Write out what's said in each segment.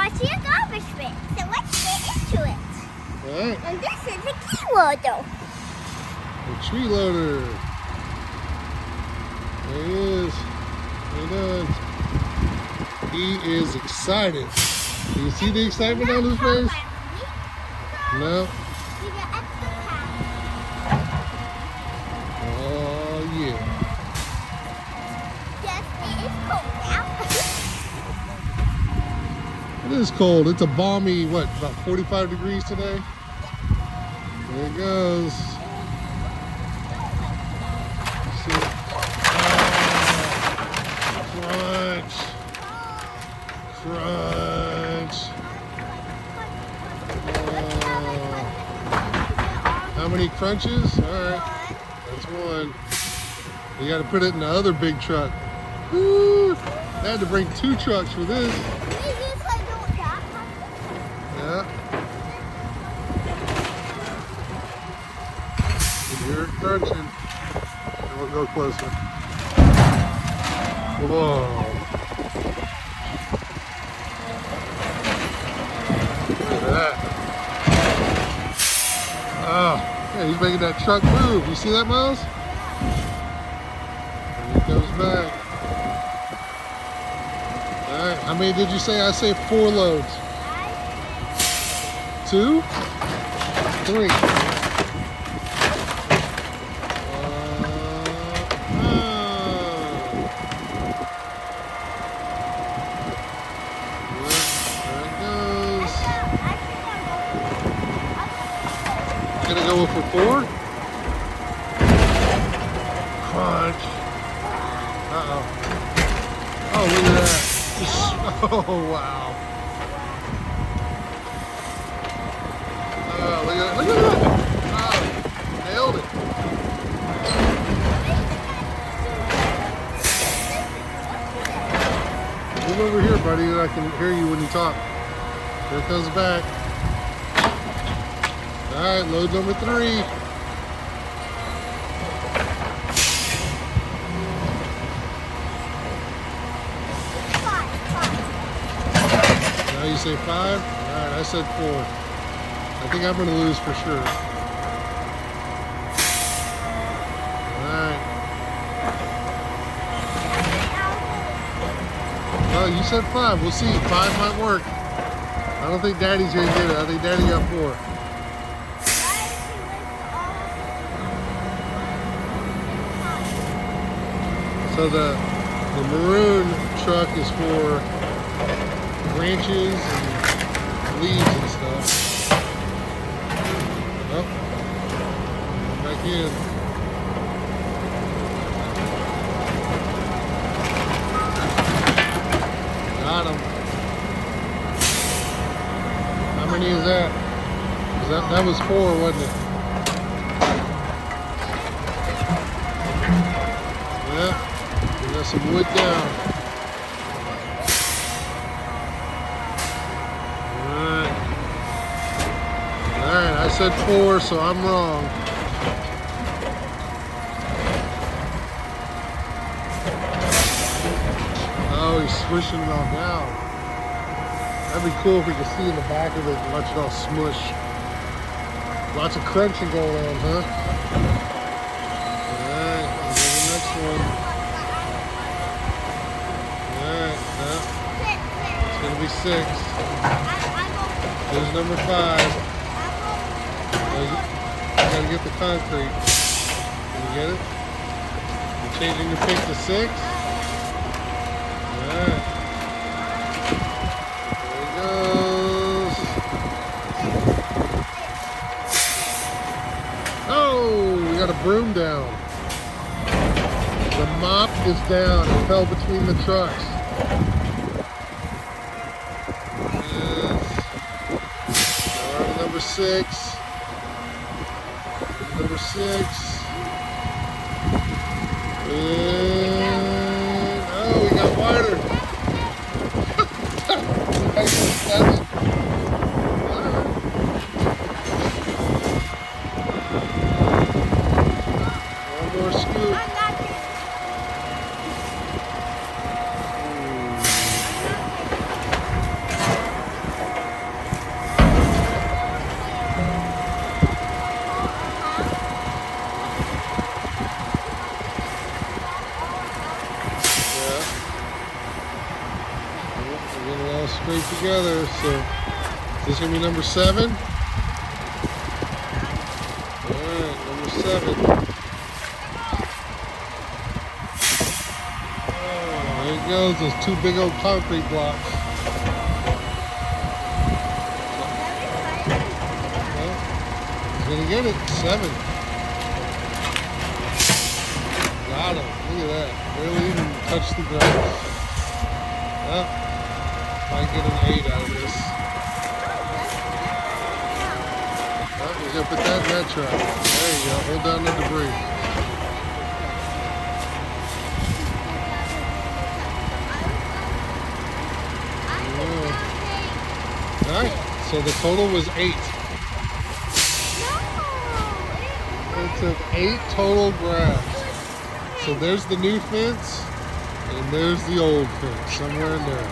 I see a garbage bin, so let's get into it. Alright. And this is a key loader. The tree loader. There he is. There he is excited. Do you see the excitement on his face? No. Oh yeah. Yes, it is cold now. It is cold. It's a balmy, what, about 45 degrees today? There it goes. See it? Crunch. Crunch. How many crunches? All right. That's one. You got to put it in the other big truck. Woo! They had to bring 2 trucks for this. Yeah. You're crunching. We'll go closer. Whoa. Look at that. Oh, yeah, he's making that truck move. You see that, Myles? And he comes back. All right, how many did you say? I say 4 loads. 2? 3. Gonna go for 4? Crunch. Uh-oh. Oh, look at that. Oh, wow. Oh, look at that. Look at that. Oh, nailed it. Move over here, buddy, and I can hear you when you talk. Here it comes back. All right, load number 3. Now you say 5? All right, I said 4. I think I'm going to lose for sure. All right. Well, you said 5. We'll see. 5 might work. I don't think Daddy's going to get it. I think Daddy got 4. So the maroon truck is for branches and leaves and stuff. Oh, back in. Got him. How many is that? That was 4, wasn't it? Yeah. Got some wood down. Alright. Alright, I said 4, so I'm wrong. Oh, he's swishing it all down. That'd be cool if we could see in the back of it and watch it all smush. Lots of crunching going on, huh? Alright, let's go to the next one. It's gonna be 6. There's number 5. You gotta get the concrete. Can you get it? You're changing your pick to 6. Alright. There it goes. Oh, we got a broom down. The mop is down. It fell between the trucks. Number 6. Number 6. And oh, we got wider. One more scoop. it all straight together. So, is this going to be number 7? Alright, number 7. Oh, there it goes. Those 2 big old concrete blocks. He's going to get it. 7. Got him. Look at that. Barely even touched the grass. Well, might get an 8 out of this. Well, we're going to put that in that trap. There you go. Hold down the debris. Yeah. Alright, so the total was 8. It took 8 total grabs. So there's the new fence, and there's the old fence, somewhere in there.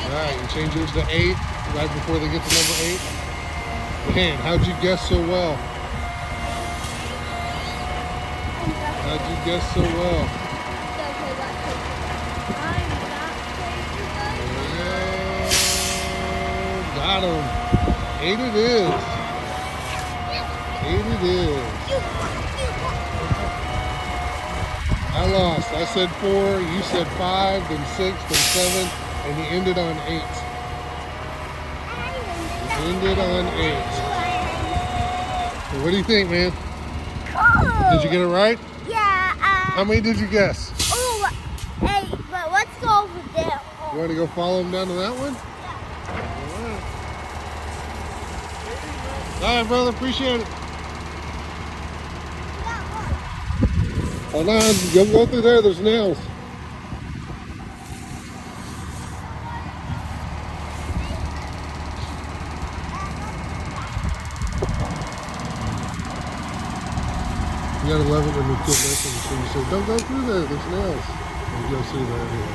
Alright, you change yours to 8 right before they get to number 8. Man, how'd you guess so well? How'd you guess so well? Yeah, got him. 8 it is. 8 it is. I lost. I said 4, you said 5, then 6, then 7, and you ended on 8. You ended on 8. So what do you think, man? Cool. Did you get it right? Yeah. How many did you guess? Oh, hey, but let's go over there. You want to go follow him down to that one? Yeah. All right, brother. Appreciate it. Hold on. Don't go through there. There's nails. You gotta love it when the kid listens. So you say, don't go through there. There's nails. And you'll see that here.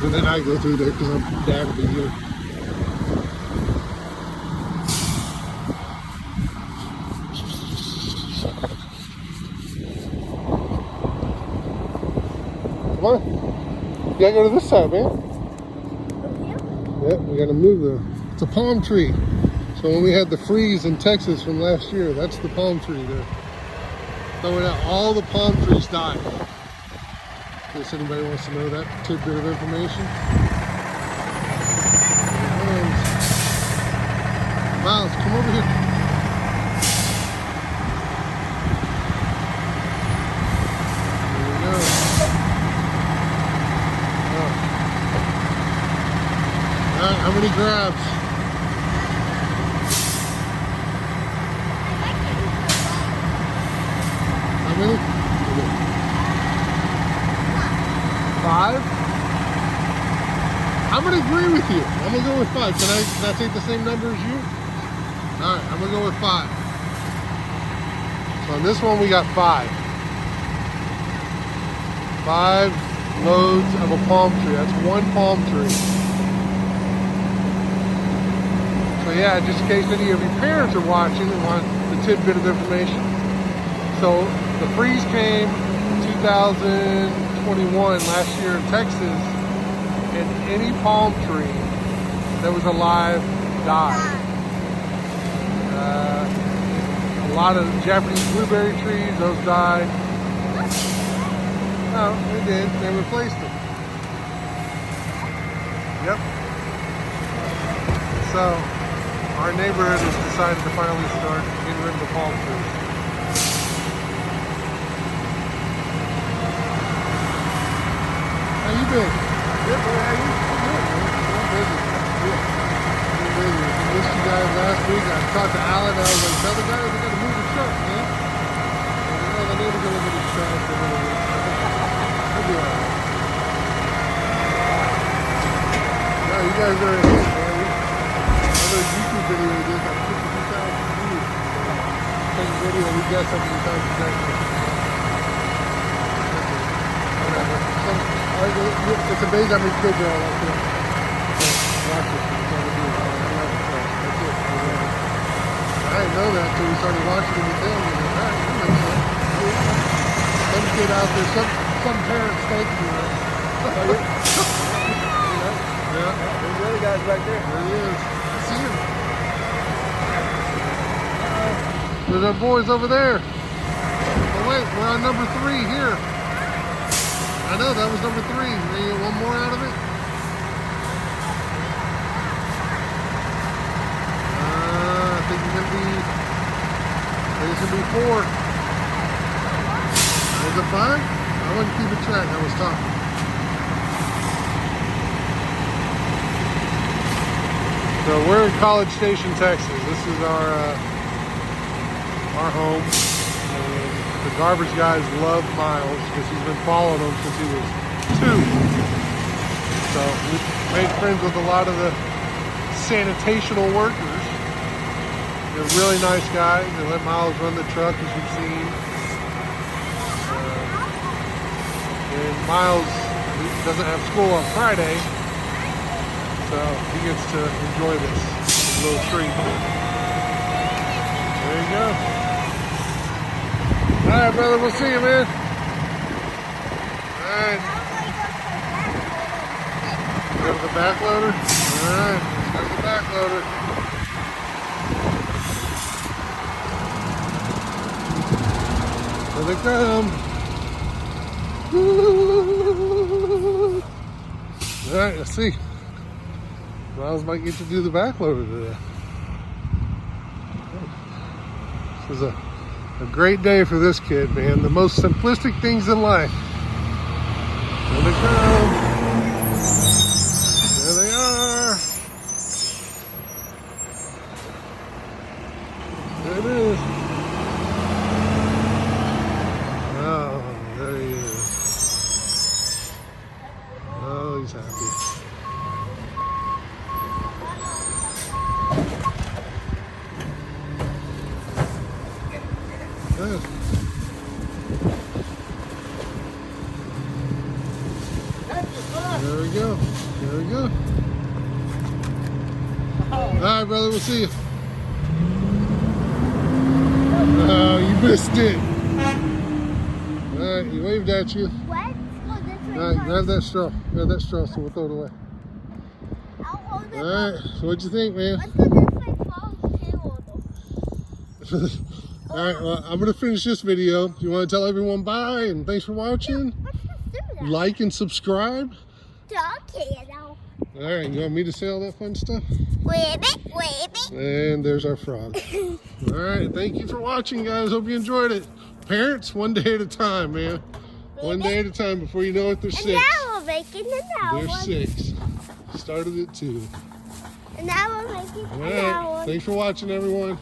And then I go through there because I'm dad to be here. Come on. You gotta go to this side, man. Yep, we gotta move there. It's a palm tree. So when we had the freeze in Texas from last year, that's the palm tree there. So all the palm trees died. In case anybody wants to know that tidbit of information. Myles, come over here. There we go. Oh. All right, how many grabs? How many? 5? I'm gonna agree with you. I'm gonna go with 5. Can I take the same number as you? Alright, I'm gonna go with 5. So on this one we got 5. 5 loads of a palm tree. That's 1 palm tree. So yeah, just in case any of your parents are watching and want the tidbit of information. So the freeze came in 2021, last year in Texas, and any palm tree that was alive died. A lot of Japanese blueberry trees, those died. No, they did. They replaced them. Yep. So our neighborhood has decided to finally start getting rid of the palm trees. How you been? Good, boy. How you? Good, man. I'm busy. Yeah. I'm busy. I missed you guys last week. I talked to Alan and I was like, tell the guys they got to move the truck, man. And, you know, the neighbor's a little bit distracted for a little bit. We'll be all right. No, you guys are a hit, man. Another YouTube video we did got 52,000 views. Same video, we got something times exactly. It's amazing how many kids are all like this. Watch this. That's it. I didn't know that until we started watching it with them. All right, that makes sense. Some kid out there, some parents thank you. Right? Yeah. There's the other guys back there. There he is. I see him. There's our boys over there. Oh wait, we're on number 3 here. I know, that was number 3. Can you get one more out of it? I think it's gonna be 4. Was it 5? I wasn't keeping track, I was talking. So we're in College Station, Texas. This is our home. And the garbage guys love Myles because he's been following them since he was 2. So we've made friends with a lot of the sanitational workers. They're really nice guys. They let Myles run the truck, as you've seen. And Myles doesn't have school on Friday, so he gets to enjoy this little treat. There you go. All right, brother, we'll see you, man. All right. Go to the back loader. All right, let's go to the back loader. Here they come. All right, let's see. Myles might get to do the back loader today. This is a great day for this kid, man. The most simplistic things in life. There they come. There they are. There it is. Oh, there he is. Oh, he's happy. Good. There we go. There we go. All right, brother. We'll see you. Oh, you missed it. All right, he waved at you. Let's go this way. All right, grab that straw. Grab that straw so we'll throw it away. I'll hold it. All right. So what'd you think, man? Let's go this way. Follow the cable. All right, well, I'm going to finish this video. Do you want to tell everyone bye and thanks for watching? Let's just do that. Like and subscribe. Okay, now. All right, you want me to say all that fun stuff? Wait it. And there's our frog. All right, thank you for watching, guys. Hope you enjoyed it. Parents, one day at a time, man. One day at a time before you know it, they're 6. And now we're making another They're one. 6. Started at 2. And now we're making All another right, one. thanks for watching, everyone.